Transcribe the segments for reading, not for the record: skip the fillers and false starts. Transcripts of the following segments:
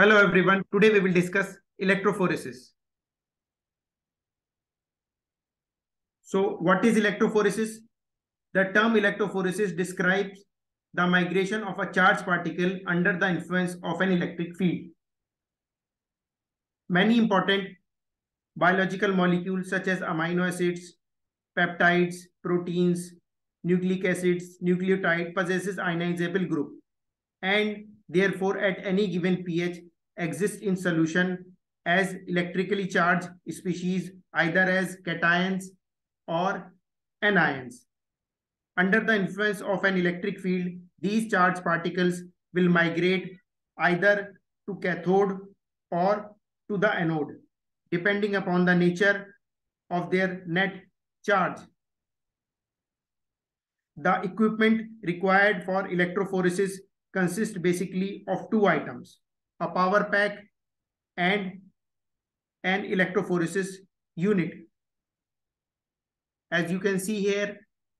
Hello everyone. Today we will discuss electrophoresis. So what is electrophoresis? The term electrophoresis describes the migration of a charged particle under the influence of an electric field. Many important biological molecules such as amino acids, peptides, proteins, nucleic acids, nucleotide possesses ionizable group and therefore at any given pH exist in solution as electrically charged species either as cations or anions. Under the influence of an electric field, these charged particles will migrate either to cathode or to the anode, depending upon the nature of their net charge. The equipment required for electrophoresis consists basically of two items, a power pack and an electrophoresis unit. As you can see here,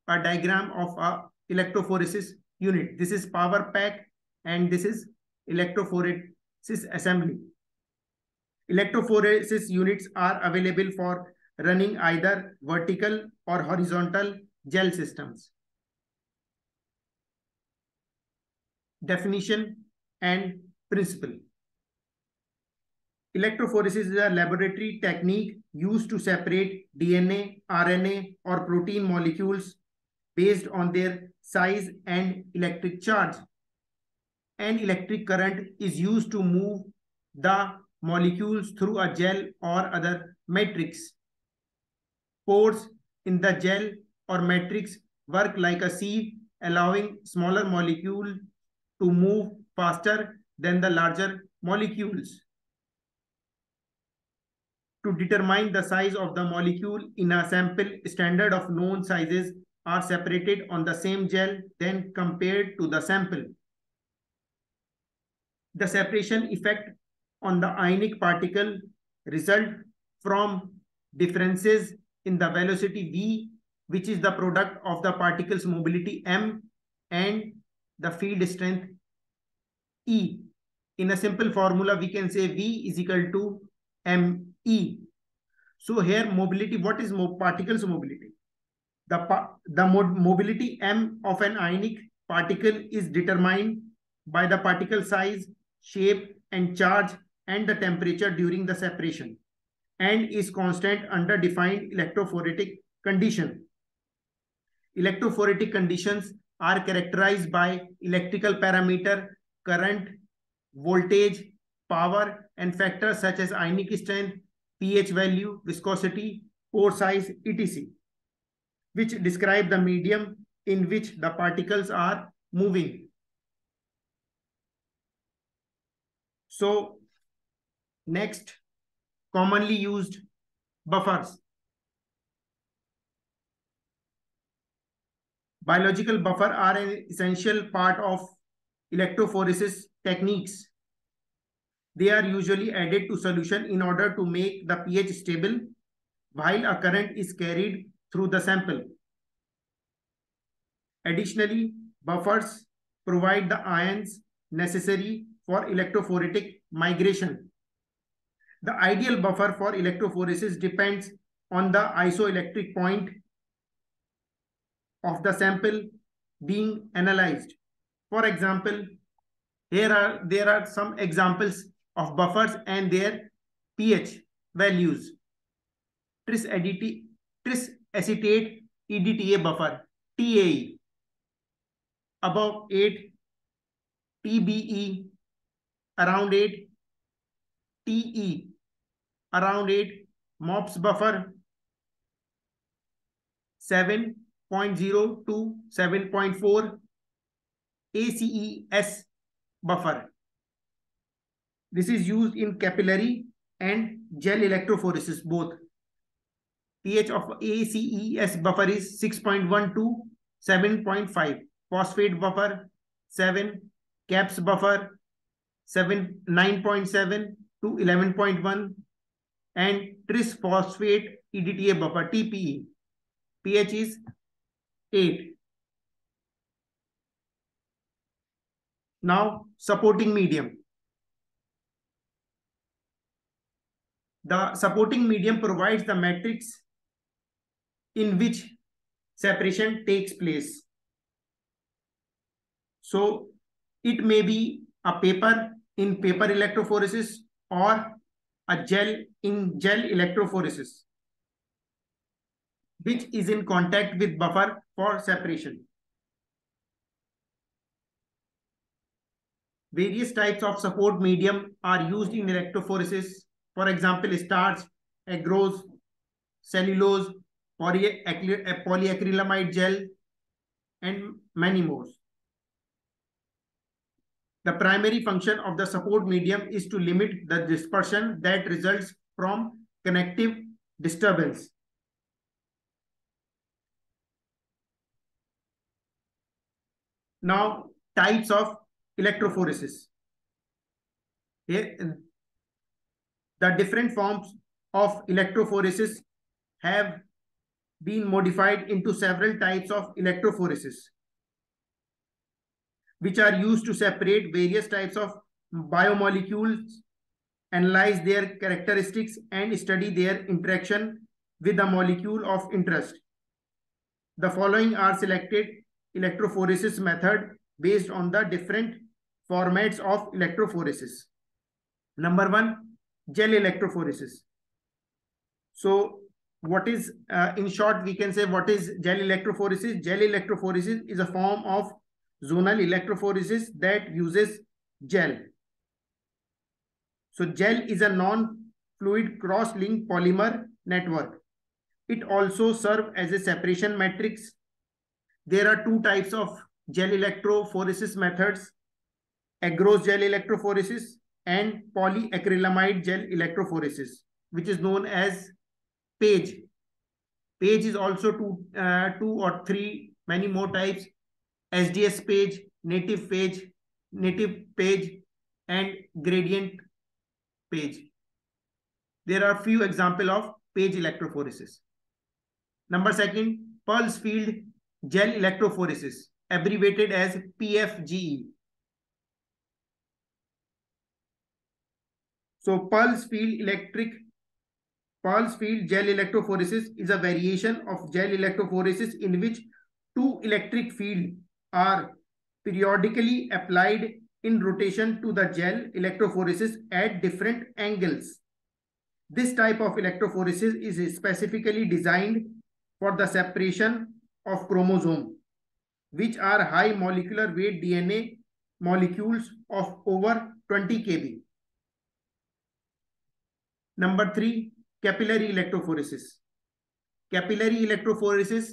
a diagram of a electrophoresis unit. This is power pack and this is electrophoresis assembly. Electrophoresis units are available for running either vertical or horizontal gel systems. Definition and principle. Electrophoresis is a laboratory technique used to separate DNA, RNA, or protein molecules based on their size and electric charge. An electric current is used to move the molecules through a gel or other matrix. Pores in the gel or matrix work like a sieve, allowing smaller molecules to move faster than the larger molecules. To determine the size of the molecule in a sample, standard of known sizes are separated on the same gel, then compared to the sample. The separation effect on the ionic particle result from differences in the velocity v, which is the product of the particle's mobility m and the field strength E. In a simple formula, we can say V is equal to ME. So here mobility, what is particle's mobility? The mobility M of an ionic particle is determined by the particle size, shape and charge and the temperature during the separation and is constant under defined electrophoretic condition. Electrophoretic conditions are characterized by electrical parameter, current, voltage, power, and factors such as ionic strength, pH value, viscosity, pore size, etc., which describe the medium in which the particles are moving. So, next, commonly used buffers. Biological buffers are an essential part of electrophoresis techniques. They are usually added to solution in order to make the pH stable while a current is carried through the sample. Additionally, buffers provide the ions necessary for electrophoretic migration. The ideal buffer for electrophoresis depends on the isoelectric point of the sample being analyzed. For example, there are some examples of buffers and their pH values. Tris acetate EDTA buffer, TAE, above 8, TBE, around 8, TE, around 8, MOPS buffer, 7.0 to 7.4, ACES buffer. This is used in capillary and gel electrophoresis both. pH of ACES buffer is 6.1 to 7.5. Phosphate buffer 7, CAPS buffer 9.7 to 11.1, and tris phosphate EDTA buffer TPE. pH is 8. Now, supporting medium. The supporting medium provides the matrix in which separation takes place. So it may be a paper in paper electrophoresis or a gel in gel electrophoresis, which is in contact with buffer for separation. Various types of support medium are used in electrophoresis. For example, starch, agarose, cellulose, polyacrylamide gel, and many more. The primary function of the support medium is to limit the dispersion that results from connective disturbance. Now, types of electrophoresis. Here, the different forms of electrophoresis have been modified into several types of electrophoresis, which are used to separate various types of biomolecules, analyze their characteristics, and study their interaction with the molecule of interest. The following are selected electrophoresis method based on the different formats of electrophoresis. Number 1, gel electrophoresis. So what is, in short, we can say what is gel electrophoresis? Gel electrophoresis is a form of zonal electrophoresis that uses gel. So gel is a non-fluid cross-linked polymer network. It also serves as a separation matrix. There are two types of gel electrophoresis methods: agarose gel electrophoresis and polyacrylamide gel electrophoresis, which is known as PAGE. PAGE is also two or three, many more types: SDS PAGE, native PAGE, and gradient PAGE. There are few examples of PAGE electrophoresis. Number 2, pulse field gel electrophoresis, abbreviated as PFGE. So pulse field gel electrophoresis is a variation of gel electrophoresis in which two electric fields are periodically applied in rotation to the gel electrophoresis at different angles. This type of electrophoresis is specifically designed for the separation of chromosomes, which are high molecular weight DNA molecules of over 20 kb. Number 3, capillary electrophoresis. Capillary electrophoresis,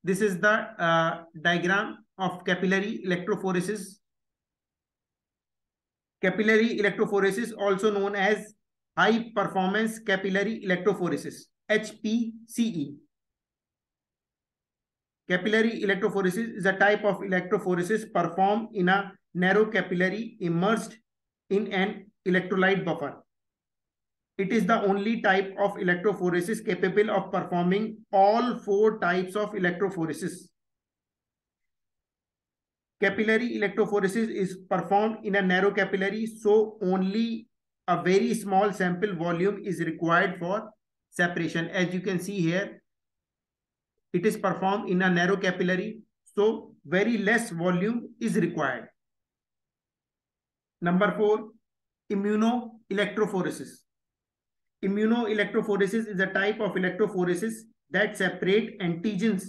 this is the diagram of capillary electrophoresis. Capillary electrophoresis, also known as high performance capillary electrophoresis, HPCE. Capillary electrophoresis is a type of electrophoresis performed in a narrow capillary immersed in an electrolyte buffer. It is the only type of electrophoresis capable of performing all 4 types of electrophoresis. Capillary electrophoresis is performed in a narrow capillary, so only a very small sample volume is required for separation. As you can see here, it is performed in a narrow capillary, so very less volume is required. Number 4, immunoelectrophoresis. Immunoelectrophoresis is a type of electrophoresis that separate antigens,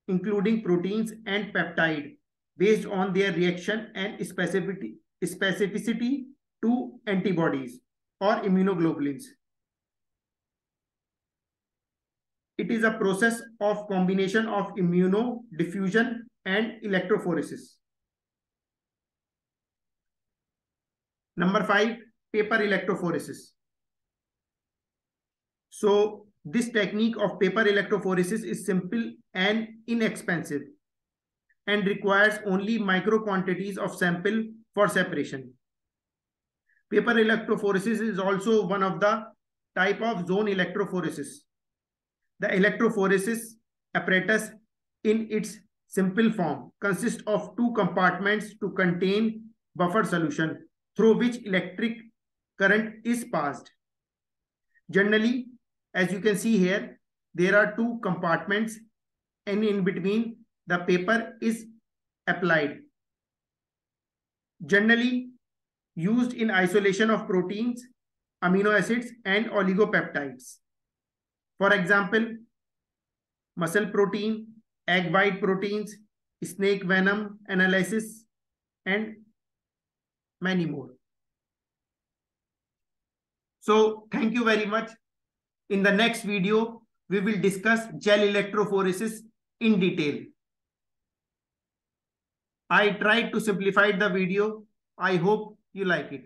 including proteins and peptide, based on their reaction and specificity to antibodies or immunoglobulins. It is a process of combination of immunodiffusion and electrophoresis. Number 5, paper electrophoresis. So this technique of paper electrophoresis is simple and inexpensive and requires only micro quantities of sample for separation. Paper electrophoresis is also one of the type of zone electrophoresis. The electrophoresis apparatus in its simple form consists of 2 compartments to contain buffer solution through which electric current is passed. Generally, as you can see here, there are two compartments, and in between the paper is applied. Generally used in isolation of proteins, amino acids, and oligopeptides. For example, muscle protein, egg white proteins, snake venom analysis, and many more. So thank you very much. In the next video, we will discuss gel electrophoresis in detail. I tried to simplify the video. I hope you like it.